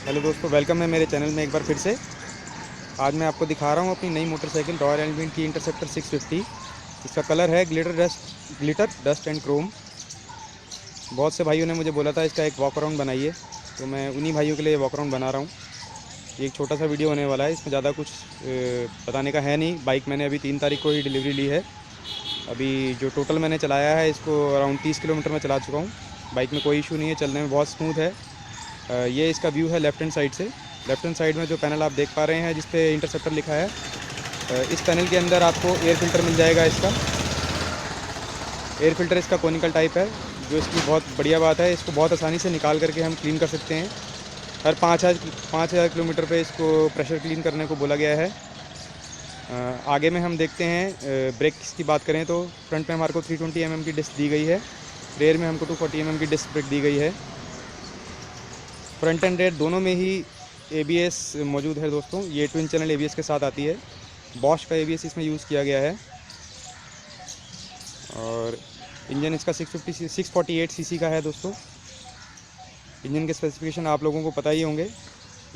Hello दोस्तों, welcome है मेरे चैनल में एक बार फिर से। आज मैं आपको दिखा रहा हूँ अपनी नई मोटरसाइकिल रॉयल एनफील्ड की इंटरसेप्टर 650। इसका कलर है ग्लिटर डस्ट एंड क्रोम। बहुत से भाइयों ने मुझे बोला था इसका एक वॉक अराउंड बनाइए, तो मैं उन्हीं भाइयों के लिए वॉक अराउंड बना रहा हूँ। ये एक छोटा सा वीडियो होने वाला है, इसमें ज़्यादा कुछ बताने का है नहीं। बाइक मैंने अभी 3 तारीख को ही डिलीवरी ली है। अभी जो टोटल मैंने चलाया है इसको अराउंड 30 किलोमीटर में चला चुका हूँ। बाइक में कोई इशू नहीं है, चलने में बहुत स्मूथ है। ये इसका व्यू है लेफ़्ट हैंड साइड से। लेफ़्ट हैंड साइड में जो पैनल आप देख पा रहे हैं जिस पे इंटरसेप्टर लिखा है, इस पैनल के अंदर आपको एयर फ़िल्टर मिल जाएगा। इसका एयर फ़िल्टर इसका कोनिकल टाइप है, जो इसकी बहुत बढ़िया बात है। इसको बहुत आसानी से निकाल करके हम क्लीन कर सकते हैं। हर 5,000 किलोमीटर पे इसको प्रेशर क्लीन करने को बोला गया है। आगे में हम देखते हैं ब्रेक्स की बात करें तो फ्रंट में हमारे को 320 mm की डिस्क दी गई है। रेयर में हमको 240 mm की डिस्क ब्रेक दी गई है। फ्रंट एंड रेयर दोनों में ही ABS मौजूद है दोस्तों। ये ट्विन चैनल ABS के साथ आती है। बॉश का ABS इसमें यूज़ किया गया है। और इंजन इसका 648 सीसी का है दोस्तों। इंजन के स्पेसिफिकेशन आप लोगों को पता ही होंगे।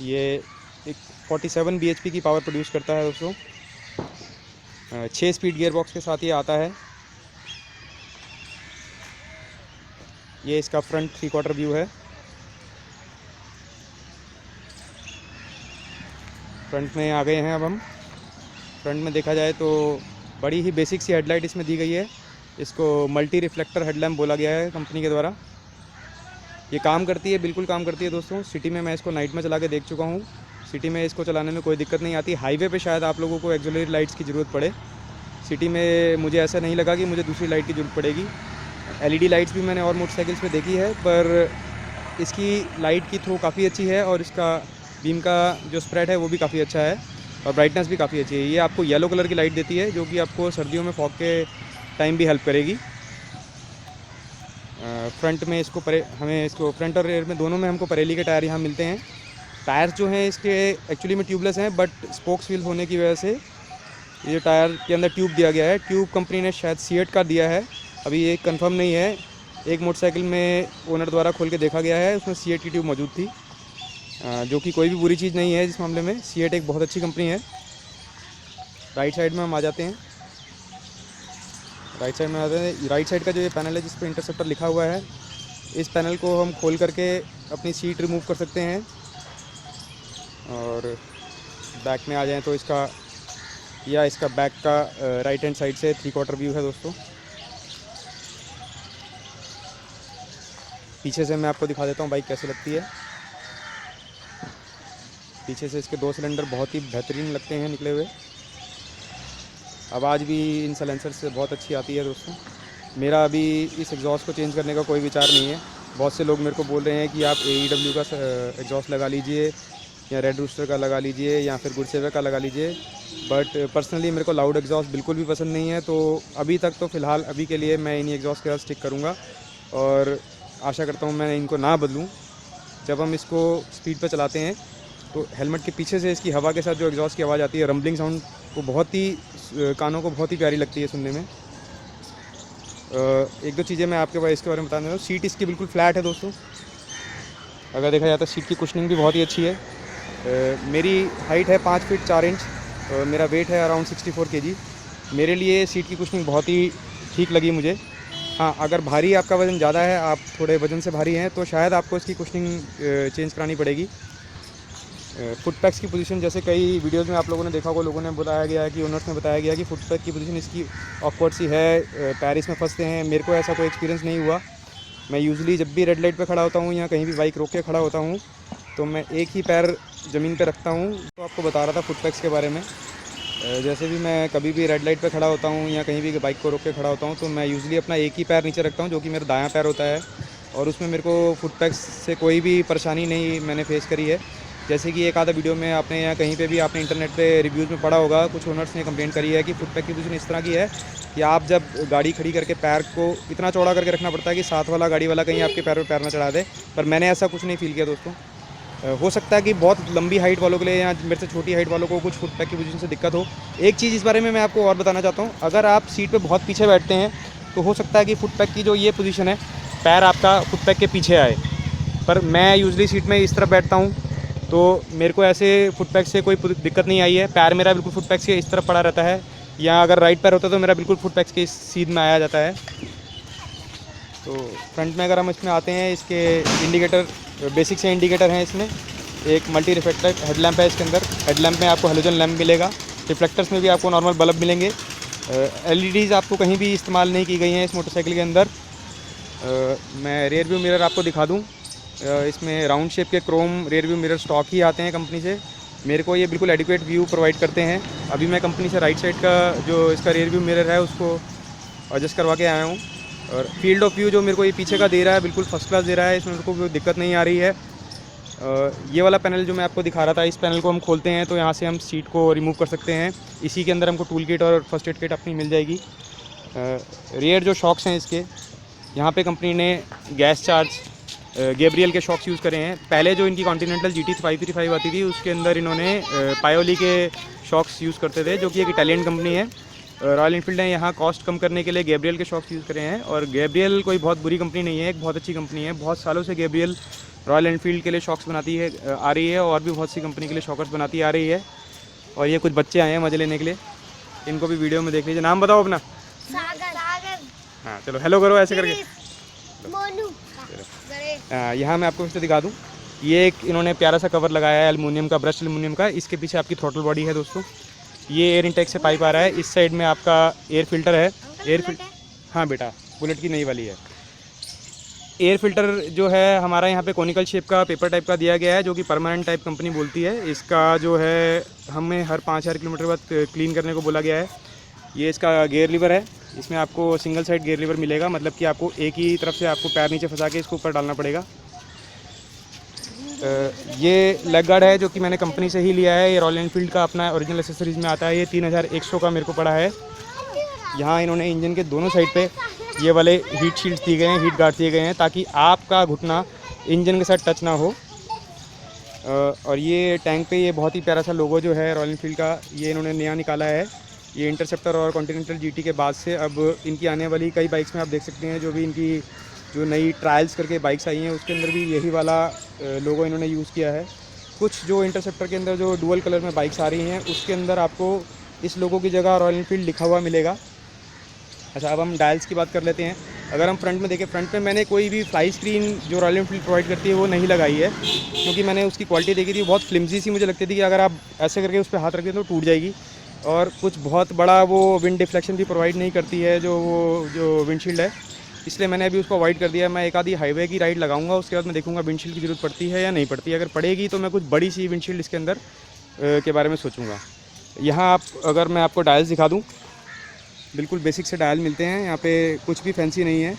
ये एक 47 bhp की पावर प्रोड्यूस करता है दोस्तों। 6 स्पीड गियर बॉक्स के साथ ये आता है। ये इसका फ्रंट 3/4 व्यू है। फ्रंट में आ गए हैं अब हम। फ्रंट में देखा जाए तो बड़ी ही बेसिक सी हेडलाइट इसमें दी गई है। इसको मल्टी रिफ्लेक्टर हेडलैम्प बोला गया है कंपनी के द्वारा। ये काम करती है, बिल्कुल काम करती है दोस्तों। सिटी में मैं इसको नाइट में चला के देख चुका हूँ। सिटी में इसको चलाने में कोई दिक्कत नहीं आती। हाईवे पे शायद आप लोगों को एक्सिलरी लाइट्स की ज़रूरत पड़े। सिटी में मुझे ऐसा नहीं लगा कि मुझे दूसरी लाइट की ज़रूरत पड़ेगी। LED लाइट्स भी मैंने और मोटरसाइकिल्स पे देखी है, पर इसकी लाइट की थ्रो काफ़ी अच्छी है और इसका बीम का जो स्प्रेड है वो भी काफ़ी अच्छा है और ब्राइटनेस भी काफ़ी अच्छी है। ये आपको येलो कलर की लाइट देती है, जो कि आपको सर्दियों में फॉग के टाइम भी हेल्प करेगी। फ्रंट में हमें इसको फ्रंट और रेयर में दोनों में हमको परेली के टायर यहाँ मिलते हैं। टायर्स जो हैं इसके एक्चुअली में ट्यूबलेस हैं, बट स्पोक्स व्हील होने की वजह से ये टायर के अंदर ट्यूब दिया गया है। ट्यूब कंपनी ने शायद सीएट का दिया है, अभी ये कंफर्म नहीं है। एक मोटरसाइकिल में ओनर द्वारा खोल के देखा गया है, उसमें सीएट की ट्यूब मौजूद थी, जो कि कोई भी बुरी चीज़ नहीं है इस मामले में। सीएट एक बहुत अच्छी कंपनी है। राइट साइड में हम आ जाते हैं। राइट साइड का जो ये पैनल है जिस पर इंटरसेप्टर लिखा हुआ है, इस पैनल को हम खोल करके अपनी सीट रिमूव कर सकते हैं। और बैक में आ जाएं तो इसका बैक का राइट हैंड साइड से 3/4 व्यू है दोस्तों। पीछे से मैं आपको दिखा देता हूँ बाइक कैसे लगती है। पीछे से इसके 2 सिलेंडर बहुत ही बेहतरीन लगते हैं निकले हुए। आवाज़ भी इन साइलेंसर से बहुत अच्छी आती है दोस्तों। मेरा अभी इस एग्जॉस्ट को चेंज करने का कोई विचार नहीं है। बहुत से लोग मेरे को बोल रहे हैं कि आप AEW का एग्जॉस्ट लगा लीजिए या रेड रूस्टर का लगा लीजिए या फिर गुड सेवर का लगा लीजिए, बट पर्सनली मेरे को लाउड एग्जॉस्ट बिल्कुल भी पसंद नहीं है। तो अभी तक तो फ़िलहाल अभी के लिए मैं इन्हीं एग्जॉस्ट के साथ स्टिक करूँगा और आशा करता हूँ मैं इनको ना बदलूँ। जब हम इसको स्पीड पर चलाते हैं तो हेलमेट के पीछे से इसकी हवा के साथ जो एग्जॉस्ट की आवाज़ आती है, रंबलिंग साउंड, वो बहुत ही कानों को बहुत ही प्यारी लगती है सुनने में। एक दो चीज़ें मैं आपके पास इसके बारे में बताना चाहूँ। सीट इसकी बिल्कुल फ्लैट है दोस्तों। अगर देखा जाए तो सीट की कुशनिंग भी बहुत ही अच्छी है। मेरी हाइट है 5 फीट 4 इंच और मेरा वेट है अराउंड 64 kg। मेरे लिए सीट की कुशनिंग बहुत ही ठीक लगी मुझे। हाँ, अगर भारी आपका वज़न ज़्यादा है, आप थोड़े वज़न से भारी हैं, तो शायद आपको इसकी कुशनिंग चेंज करानी पड़ेगी। फुट पैक्स की पोजीशन, जैसे कई वीडियोस में आप लोगों ने देखा होगा, लोगों ने बताया गया है कि ओनर्स ने बताया गया कि फुट पैक की पोजीशन इसकी ऑकवर्ड सी है, पैर इसमें फंसते हैं। मेरे को ऐसा कोई एक्सपीरियंस नहीं हुआ। मैं यूजुअली जब भी रेड लाइट पे खड़ा होता हूँ या कहीं भी बाइक रोक के खड़ा होता हूँ तो मैं एक ही पैर ज़मीन पे रखता हूँ। तो आपको बता रहा था फुट पैक्स के बारे में। जैसे भी मैं कभी भी रेड लाइट पे खड़ा होता हूँ या कहीं भी बाइक को रोक के खड़ा होता हूँ तो मैं यूजुअली अपना एक ही पैर नीचे रखता हूँ, जो कि मेरा दायां पैर होता है। और उसमें मेरे को फुट पैक्स से कोई भी परेशानी नहीं मैंने फेस करी है। जैसे कि एक आधा वीडियो में आपने या कहीं पे भी आपने इंटरनेट पे रिव्यूज़ में पढ़ा होगा, कुछ ओनर्स ने कंप्लेंट करी है कि फुट पैक की पोजीशन इस तरह की है कि आप जब गाड़ी खड़ी करके पैर को इतना चौड़ा करके रखना पड़ता है कि साथ वाला गाड़ी वाला कहीं आपके पैर पर पैर ना चढ़ा दे। पर मैंने ऐसा कुछ नहीं फील किया दोस्तों। हो सकता है कि बहुत लंबी हाइट वालों के लिए या मेरे से छोटी हाइट वालों को कुछ फुट पैक की पोजीशन से दिक्कत हो। एक चीज़ इस बारे में मैं आपको और बताना चाहता हूँ, अगर आप सीट पे बहुत पीछे बैठते हैं तो हो सकता है कि फुट पैक की जो ये पोजीशन है, पैर आपका फुट पैक के पीछे आए। पर मैं यूजुअली सीट में इस तरफ बैठता हूँ तो मेरे को ऐसे फुटपैक से कोई दिक्कत नहीं आई है। पैर मेरा बिल्कुल फुटपैक के इस तरफ पड़ा रहता है, या अगर राइट पैर होता तो मेरा बिल्कुल फुटपैक के इस सीध में आया जाता है। तो फ्रंट में अगर हम इसमें आते हैं, इसके इंडिकेटर बेसिक से इंडिकेटर हैं इसमें। एक मल्टी रिफ्लेक्टर हेडलैम्प है इसके अंदर। हेडलैम्प में आपको हेलोजन लैम्प मिलेगा। रिफ्लेक्टर्स में भी आपको नॉर्मल बल्ब मिलेंगे। एलईडीज़ आपको कहीं भी इस्तेमाल नहीं की गई हैं इस मोटरसाइकिल के अंदर। मैं रियर व्यू मिरर आपको दिखा दूं। इसमें राउंड शेप के chrome rear view mirror stock ही आते हैं कंपनी से। मेरे को ये बिल्कुल एडिक्वेट व्यू प्रोवाइड करते हैं। अभी मैं कंपनी से राइट साइड का जो इसका रियर व्यू मिरर है उसको एडजस्ट करवा के आया हूँ। और फील्ड ऑफ व्यू जो मेरे को ये पीछे का दे रहा है बिल्कुल फर्स्ट क्लास दे रहा है, इसमें मेरे को कोई दिक्कत नहीं आ रही है। ये वाला पैनल जो मैं आपको दिखा रहा था, इस पैनल को हम खोलते हैं तो यहाँ से हम सीट को रिमूव कर सकते हैं। इसी के अंदर हमको टूल किट और फर्स्ट एड किट अपनी मिल जाएगी। रियर जो शॉक्स हैं इसके, यहाँ पे कंपनी ने गैस चार्ज गैब्रियल के शॉक्स यूज़ करे हैं। पहले जो इनकी कॉन्टिनेंटल GT 535 आती थी उसके अंदर इन्होंने पायोली के शॉक्स यूज़ करते थे, जो कि एक इटालियन कंपनी है। रॉयल इनफील्ड ने यहाँ कॉस्ट कम करने के लिए गैब्रियल के शॉक्स यूज़ करे हैं। और गैब्रियल कोई बहुत बुरी कंपनी नहीं है, एक बहुत अच्छी कंपनी है। बहुत सालों से गैब्रियल रॉयल एनफील्ड के लिए शॉक्स बनाती है आ रही है, और भी बहुत सी कंपनी के लिए शॉकर्स बनाती आ रही है। और ये कुछ बच्चे आए हैं मज़े लेने के लिए, इनको भी वीडियो में देख लीजिए। नाम बताओ अपना। सागर। हाँ चलो हेलो करो ऐसे करके। मोनू। यहाँ मैं आपको फिर से दिखा दूँ। ये एक इन्होंने प्यारा सा कवर लगाया है एल्युमिनियम का, ब्रश एल्युमिनियम का। इसके पीछे आपकी थ्रॉटल बॉडी है दोस्तों। ये एयर इंटेक से पाइप आ रहा है। इस साइड में आपका एयर फिल्टर है। एयर फिल्टर, हाँ बेटा, बुलेट की नई वाली है। एयर फिल्टर जो है हमारा यहाँ पे कॉनिकल शेप का पेपर टाइप का दिया गया है, जो कि परमानेंट टाइप कंपनी बोलती है। इसका जो है हमें हर 5000 किलोमीटर बाद क्लीन करने को बोला गया है। ये इसका गियर लीवर है। इसमें आपको सिंगल साइड गियर लीवर मिलेगा, मतलब कि आपको एक ही तरफ से आपको पैर नीचे फंसा के इसको ऊपर डालना पड़ेगा। ये लेग गार्ड है जो कि मैंने कंपनी से ही लिया है। ये रॉयल एनफील्ड का अपना ओरिजिनल एसेसरीज़ में आता है। ये 3100 का मेरे को पड़ा है। यहाँ इन्होंने इंजन के दोनों साइड पे ये वाले हीट शील्ड्स दिए गए हैं, हीट गार्ड दिए गए हैं, ताकि आपका घुटना इंजन के साथ टच ना हो। और ये टैंक पे ये बहुत ही प्यारा सा लोगो जो है रॉयल एनफील्ड का, ये इन्होंने नया निकाला है। ये इंटरसेप्टर और कॉन्टिनेंटल GT के बाद से अब इनकी आने वाली कई बाइक्स में आप देख सकते हैं, जो भी इनकी जो नई ट्रायल्स करके बाइक्स आई हैं उसके अंदर भी यही वाला लोगो इन्होंने यूज़ किया है। कुछ जो इंटरसेप्टर के अंदर जो डुअल कलर में बाइक्स आ रही हैं उसके अंदर आपको इस लोगो की जगह रॉयल एनफील्ड लिखा हुआ मिलेगा। अच्छा, अब हम डायल्स की बात कर लेते हैं। अगर हम फ्रंट में देखें, फ्रंट में मैंने कोई भी फ्लाई स्क्रीन जो रॉयल एनफील्ड प्रोवाइड करती है वो नहीं लगाई है, क्योंकि मैंने उसकी क्वालिटी देखी थी, बहुत फ्लिमजी सी मुझे लगती थी कि अगर आप ऐसे करके उस पर हाथ रख दें तो टूट जाएगी। और कुछ बहुत बड़ा वो विंड डिफ्लेक्शन भी प्रोवाइड नहीं करती है जो विंडशील्ड है, इसलिए मैंने अभी उसको अवॉइड कर दिया। मैं एक आधी हाईवे की राइड लगाऊंगा, उसके बाद मैं देखूंगा विंडशील्ड की ज़रूरत पड़ती है या नहीं पड़ती है। अगर पड़ेगी तो मैं कुछ बड़ी सी विंडशील्ड इसके अंदर के बारे में सोचूंगा। यहाँ आप अगर मैं आपको डायल्स दिखा दूँ, बिल्कुल बेसिक से डायल मिलते हैं। यहाँ पे कुछ भी फैंसी नहीं है।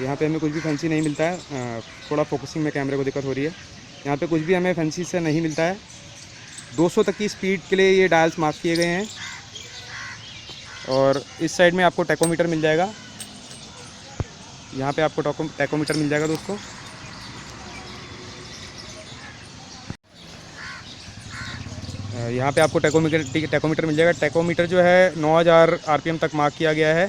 यहाँ पे हमें कुछ भी फैंसी नहीं मिलता है। थोड़ा फोकसिंग में कैमरे को दिक्कत हो रही है। यहाँ पे कुछ भी हमें फैंसी से नहीं मिलता है। 200 तक की स्पीड के लिए ये डायल्स मार्क किए गए हैं। और इस साइड में आपको टैकोमीटर मिल जाएगा। यहाँ पे आपको टैकोमीटर मिल जाएगा दोस्तों। यहाँ पे आपको टैकोमीटर मिल जाएगा। टैकोमीटर जो है 9000 RPM तक मार्क किया गया है,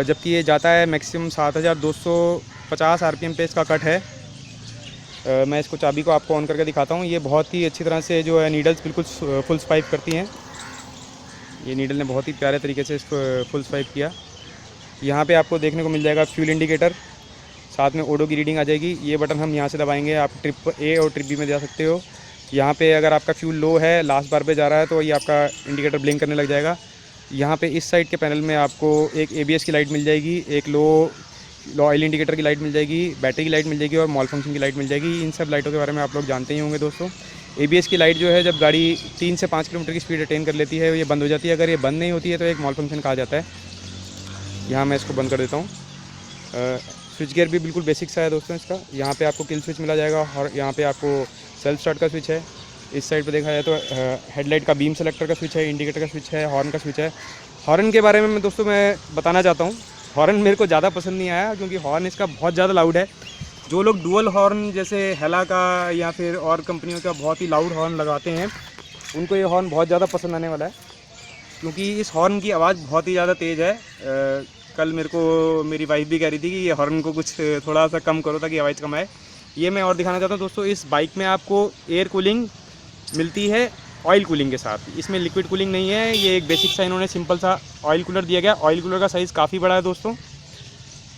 जबकि ये जाता है मैक्सिमम 7250 RPM पे इसका कट है। मैं इसको चाबी को आपको ऑन करके दिखाता हूँ। ये बहुत ही अच्छी तरह से जो है नीडल्स बिल्कुल फुल स्वाइप करती हैं। ये नीडल ने बहुत ही प्यारे तरीके से इसको फुल स्वाइप किया। यहाँ पे आपको देखने को मिल जाएगा फ्यूल इंडिकेटर, साथ में ओडो की रीडिंग आ जाएगी। ये बटन हम यहाँ से दबाएंगे, आप ट्रिप A और ट्रिप B में जा सकते हो। यहाँ पे अगर आपका फ्यूल लो है, लास्ट बार पे जा रहा है, तो ये आपका इंडिकेटर ब्लिंक करने लग जाएगा। यहाँ पे इस साइड के पैनल में आपको एक ABS की लाइट मिल जाएगी, एक लो ऑयल इंडिकेटर की लाइट मिल जाएगी, बैटरी की लाइट मिल जाएगी और मॉल फंक्शन की लाइट मिल जाएगी। इन सब लाइटों के बारे में आप लोग जानते ही होंगे दोस्तों। ABS की लाइट जो है जब गाड़ी 3 से 5 किलोमीटर की स्पीड अटेन कर लेती है ये बंद हो जाती है। अगर ये बंद नहीं होती है तो एक मॉल फंक्शन कहा जाता है। यहाँ मैं इसको बंद कर देता हूँ। स्विच गियर भी बिल्कुल बेसिक सा है दोस्तों इसका। यहाँ पे आपको किल स्विच मिला जाएगा और यहाँ पे आपको सेल्फ स्टार्ट का स्विच है। इस साइड पे देखा जाए तो हेडलाइट का बीम सेलेक्टर का स्विच है, इंडिकेटर का स्विच है, हॉर्न का स्विच है। हॉर्न के बारे में दोस्तों मैं बताना चाहता हूँ। हॉर्न मेरे को ज़्यादा पसंद नहीं आया, क्योंकि हॉर्न इसका बहुत ज़्यादा लाउड है। जो लोग डुअल हॉर्न जैसे हेला का या फिर और कंपनियों का बहुत ही लाउड हॉर्न लगाते हैं, उनको ये हॉर्न बहुत ज़्यादा पसंद आने वाला है, क्योंकि इस हॉर्न की आवाज़ बहुत ही ज़्यादा तेज़ है। कल मेरे को मेरी वाइफ भी कह रही थी कि ये हॉर्न को कुछ थोड़ा सा कम करो ताकि आवाज़ कम आए। ये मैं और दिखाना चाहता हूँ दोस्तों, इस बाइक में आपको एयर कूलिंग मिलती है ऑयल कूलिंग के साथ, इसमें लिक्विड कूलिंग नहीं है। ये एक बेसिक सा इन्होंने सिंपल सा ऑयल कूलर दिया गया। ऑयल कूलर का साइज़ काफ़ी बड़ा है दोस्तों।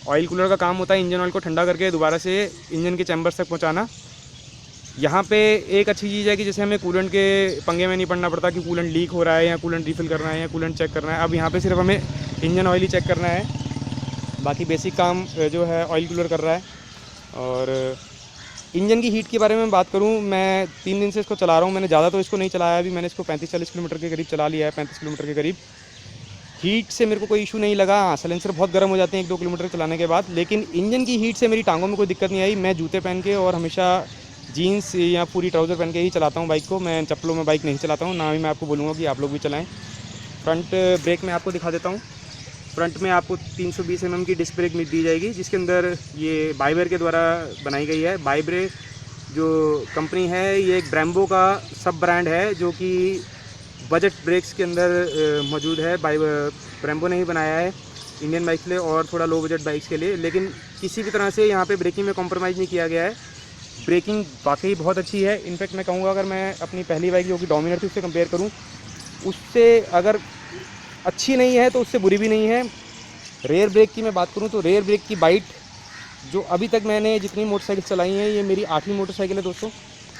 ऑयल कूलर का काम होता है इंजन ऑयल को ठंडा करके दोबारा से इंजन के चैम्बर्स तक पहुंचाना। यहाँ पे एक अच्छी चीज़ है कि जैसे हमें कूलेंट के पंगे में नहीं पड़ना पड़ता कि कूलेंट लीक हो रहा है या कूलेंट रिफ़िल करना है या कूलेंट चेक करना है। अब यहाँ पे सिर्फ हमें इंजन ऑयल ही चेक करना है, बाकी बेसिक काम जो है ऑयल कूलर कर रहा है। और इंजन की हीट के बारे में बात करूँ, मैं 3 दिन से इसको चला रहा हूँ। मैंने ज़्यादा तो इसको नहीं चलाया अभी, मैंने इसको 35-40 किलोमीटर के करीब चला लिया है, 35 किलोमीटर के करीब। हीट से मेरे को कोई इशू नहीं लगा। हाँ, साइलेंसर बहुत गर्म हो जाते हैं 1-2 किलोमीटर चलाने के बाद, लेकिन इंजन की हीट से मेरी टांगों में कोई दिक्कत नहीं आई। मैं जूते पहन के और हमेशा जीन्स या पूरी ट्राउज़र पहन के ही चलाता हूँ बाइक को। मैं चप्पलों में बाइक नहीं चलाता हूँ, ना ही मैं आपको बोलूँगा कि आप लोग भी चलाएँ। फ्रंट ब्रेक में आपको दिखा देता हूँ। फ्रंट में आपको 320 mm की डिस्क ब्रेक दी जाएगी, जिसके अंदर ये बाइब्रेर के द्वारा बनाई गई है। बाइब्रेर जो कंपनी है, ये एक ब्रेम्बो का सब ब्रांड है जो कि बजट ब्रेक्स के अंदर मौजूद है। ब्रेम्बो ने ही बनाया है इंडियन बाइक्स के लिए और थोड़ा लो बजट बाइक्स के लिए, लेकिन किसी भी तरह से यहाँ पे ब्रेकिंग में कॉम्प्रोमाइज़ नहीं किया गया है। ब्रेकिंग वाकई बहुत अच्छी है। इनफैक्ट मैं कहूँगा अगर मैं अपनी पहली बाइक जो कि डोमिनर थी उससे कंपेयर करूँ, उससे अगर अच्छी नहीं है तो उससे बुरी भी नहीं है। रेयर ब्रेक की मैं बात करूँ तो रेयर ब्रेक की बाइट जो अभी तक मैंने जितनी मोटरसाइकिल चलाई हैं, ये मेरी 8वीं मोटरसाइकिल है दोस्तों।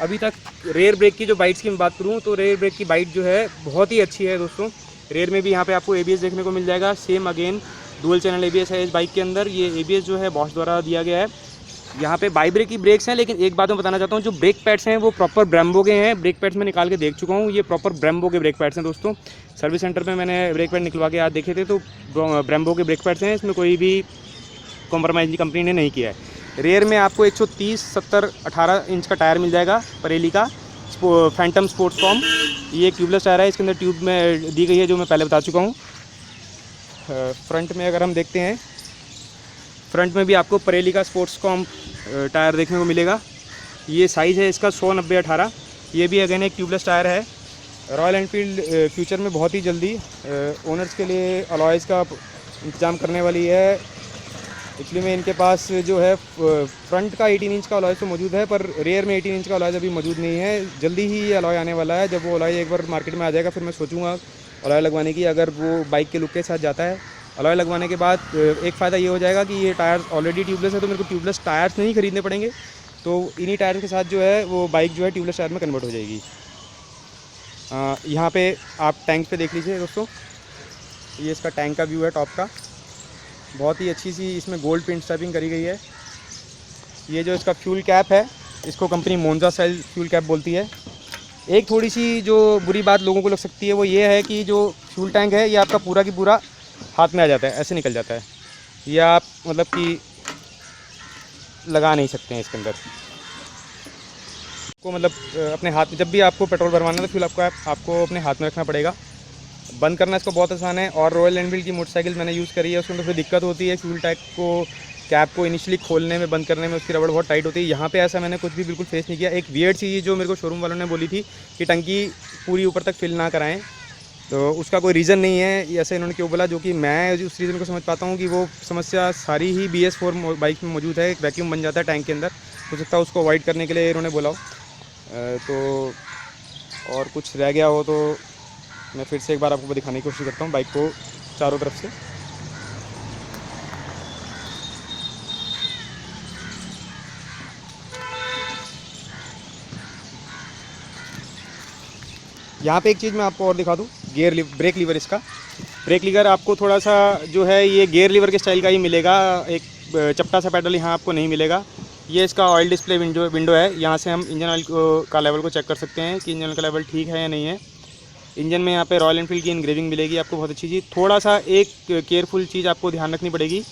अभी तक रेयर ब्रेक की जो बाइट्स की मैं बात करूँ तो रेयर ब्रेक की बाइट जो है बहुत ही अच्छी है दोस्तों। रेयर में भी यहाँ पे आपको ABS देखने को मिल जाएगा। Same again dual channel ABS है इस बाइक के अंदर। ये ABS जो है बॉश द्वारा दिया गया है। यहाँ पे बाइब्रेक की ब्रेक्स हैं, लेकिन एक बात मैं बताना चाहता हूँ, जो ब्रेक पैड्स हैं वो प्रॉपर ब्रेम्बो के हैं। ब्रेक पैड्स मैं निकाल के देख चुका हूँ, ये प्रॉपर ब्रेम्बो के ब्रेक पैड्स हैं दोस्तों। सर्विस सेंटर में मैंने ब्रेक पैड निकलवा के आज देखे थे तो ब्रेम्बो के ब्रेक पैड्स हैं, इसमें कोई भी कॉम्प्रोमाइज़ कंपनी ने नहीं किया है। रेयर में आपको 130, 70, 18 इंच का टायर मिल जाएगा परेली का, फैंटम स्पोर्ट्स फॉर्म। ये एक ट्यूबलेस टायर है, इसके अंदर ट्यूब में दी गई है जो मैं पहले बता चुका हूँ। फ्रंट में अगर हम देखते हैं, फ्रंट में भी आपको परेली का स्पोर्ट्स कॉम्प टायर देखने को मिलेगा। ये साइज़ है इसका 100/90/18। ये भी अगेन एक ट्यूबलेस टायर है। रॉयल एनफील्ड फ्यूचर में बहुत ही जल्दी ओनर्स के लिए अलॉयज़ का इंतज़ाम करने वाली है। एक्चुअली में इनके पास जो है फ्रंट का 18 इंच का अलॉय तो मौजूद है, पर रेयर में 18 इंच का अलॉय अभी मौजूद नहीं है। जल्दी ही ये अलॉय आने वाला है। जब वो अलॉय एक बार मार्केट में आ जाएगा फिर मैं सोचूंगा अलॉय लगवाने की। अगर वो बाइक के लुक के साथ जाता है, अलॉय लगवाने के बाद एक फ़ायदा ये हो जाएगा कि ये टायर ऑलरेडी ट्यूबलेस है तो मेरे को ट्यूबलेस टायर्स नहीं खरीदने पड़ेंगे। तो इन्हीं टायर के साथ जो है वो बाइक जो है ट्यूबलेस टायर में कन्वर्ट हो जाएगी। यहाँ पे आप टैंक पे देख लीजिए दोस्तों, ये इसका टैंक का व्यू है टॉप का। बहुत ही अच्छी सी इसमें गोल्ड पेंट स्टैपिंग करी गई है। ये जो इसका फ्यूल कैप है, इसको कंपनी मोन्जा स्टाइल फ्यूल कैप बोलती है। एक थोड़ी सी जो बुरी बात लोगों को लग सकती है वो ये है कि जो फ्यूल टैंक है ये आपका पूरा की पूरा हाथ में आ जाता है, ऐसे निकल जाता है। ये आप मतलब कि लगा नहीं सकते हैं इसके अंदर को, मतलब अपने हाथ में जब भी आपको पेट्रोल भरवाना है तो फ्यूल आपको अपने हाथ में रखना पड़ेगा। बंद करना इसको बहुत आसान है। और रॉयल एनफील्ड की मोटरसाइकिल मैंने यूज़ करी है, उसमें तो फिर दिक्कत होती है फ्यूल टैंक को कैप को इनिशियली खोलने में, बंद करने में उसकी रबड़ बहुत टाइट होती है। यहाँ पे ऐसा मैंने कुछ भी बिल्कुल फेस नहीं किया। एक वियर्ड चीज़ जो मेरे को शोरूम वालों ने बोली थी कि टंकी पूरी ऊपर तक फिल ना कराएं, तो उसका कोई रीज़न नहीं है, ऐसे इन्होंने क्यों बोला, जो कि मैं उस रीज़न को समझ पाता हूँ कि वो समस्या सारी ही BS4 बाइक में मौजूद है। एक वैक्यूम बन जाता है टैंक के अंदर, हो सकता है उसको अवॉइड करने के लिए इन्होंने बोला हो। तो और कुछ रह गया हो तो मैं फिर से एक बार आपको दिखाने की कोशिश करता हूँ बाइक को चारों तरफ से। यहाँ पे एक चीज़ मैं आपको और दिखा दूँ, ब्रेक लीवर। इसका ब्रेक लीवर आपको थोड़ा सा जो है ये गियर लीवर के स्टाइल का ही मिलेगा। एक चपटा सा पैडल यहाँ आपको नहीं मिलेगा। ये इसका ऑयल डिस्प्ले विंडो है। यहाँ से हम इंजन ऑयल का लेवल को चेक कर सकते हैं कि इंजन का लेवल ठीक है या नहीं है। इंजन में यहाँ पे रॉयल एनफील्ड की इनग्रेविंग मिलेगी आपको, बहुत अच्छी चीज़। थोड़ा सा एक केयरफुल चीज़ आपको ध्यान रखनी पड़ेगी।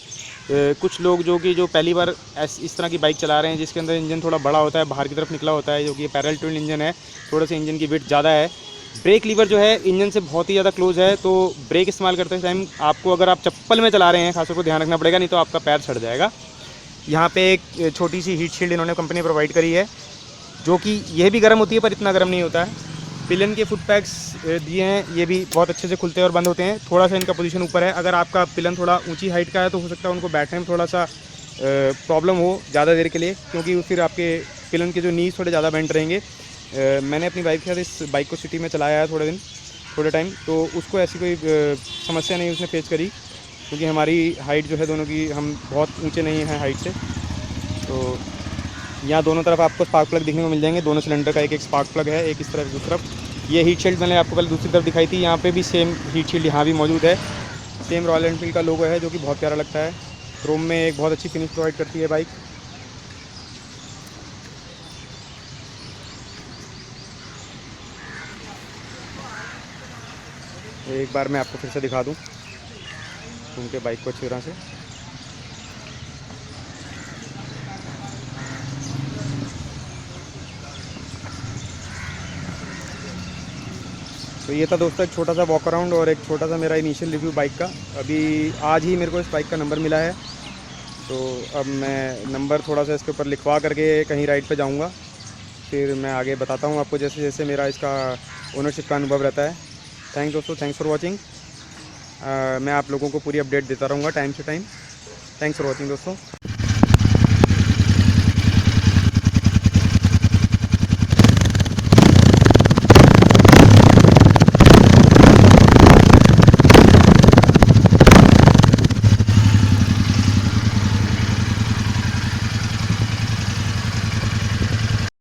कुछ लोग जो पहली बार इस तरह की बाइक चला रहे हैं जिसके अंदर इंजन थोड़ा बड़ा होता है, बाहर की तरफ निकला होता है, जो कि पैरेलल ट्विन इंजन है, थोड़ा सा इंजन की वेट ज़्यादा है। ब्रेक लीवर जो है इंजन से बहुत ही ज़्यादा क्लोज है, तो ब्रेक इस्तेमाल करते टाइम आपको, अगर आप चप्पल में चला रहे हैं खासतौर पर ध्यान रखना पड़ेगा, नहीं तो आपका पैर सड़ जाएगा। यहाँ पे एक छोटी सी हीट शील्ड इन्होंने कंपनी प्रोवाइड करी है, जो कि यह भी गर्म होती है पर इतना गर्म नहीं होता है। पिलन के फुट पैक्स दिए हैं, ये भी बहुत अच्छे से खुलते हैं और बंद होते हैं। थोड़ा सा इनका पोजीशन ऊपर है, अगर आपका पिलन थोड़ा ऊंची हाइट का है तो हो सकता है उनको बैठने में थोड़ा सा प्रॉब्लम हो ज़्यादा देर के लिए, क्योंकि फिर आपके पिलन के जो नीज थोड़े ज़्यादा बेंड रहेंगे। मैंने अपनी वाइफ के साथ इस बाइक को सिटी में चलाया है थोड़े टाइम, तो उसको ऐसी कोई समस्या नहीं उसने फेस करी, क्योंकि हमारी हाइट जो है दोनों की, हम बहुत ऊंचे नहीं हैं हाइट से। तो यहाँ दोनों तरफ आपको स्पार्क प्लग दिखने को मिल जाएंगे, दोनों सिलेंडर का एक एक स्पार्क प्लग है, एक इस तरफ दूसरी तरफ। ये हीट शील्ड मैंने आपको पहले दूसरी तरफ दिखाई थी, यहाँ पे भी सेम हीट शील्ड यहाँ भी मौजूद है। सेम रॉयल एनफील्ड का लोगो है, जो कि बहुत प्यारा लगता है। क्रोम में एक बहुत अच्छी फिनिश प्रोवाइड करती है बाइक। एक बार मैं आपको फिर से दिखा दूँ घूम के बाइक को अच्छी तरह से। तो ये था दोस्तों एक छोटा सा वॉक अराउंड और एक छोटा सा मेरा इनिशियल रिव्यू बाइक का। अभी आज ही मेरे को इस बाइक का नंबर मिला है, तो अब मैं नंबर थोड़ा सा इसके ऊपर लिखवा करके कहीं राइड पे जाऊंगा, फिर मैं आगे बताता हूँ आपको जैसे जैसे मेरा इसका ओनरशिप का अनुभव रहता है। थैंक्स दोस्तों, थैंक्स फॉर वॉचिंग। मैं आप लोगों को पूरी अपडेट देता रहूँगा टाइम से टाइम। थैंक्स फॉर वॉचिंग दोस्तों।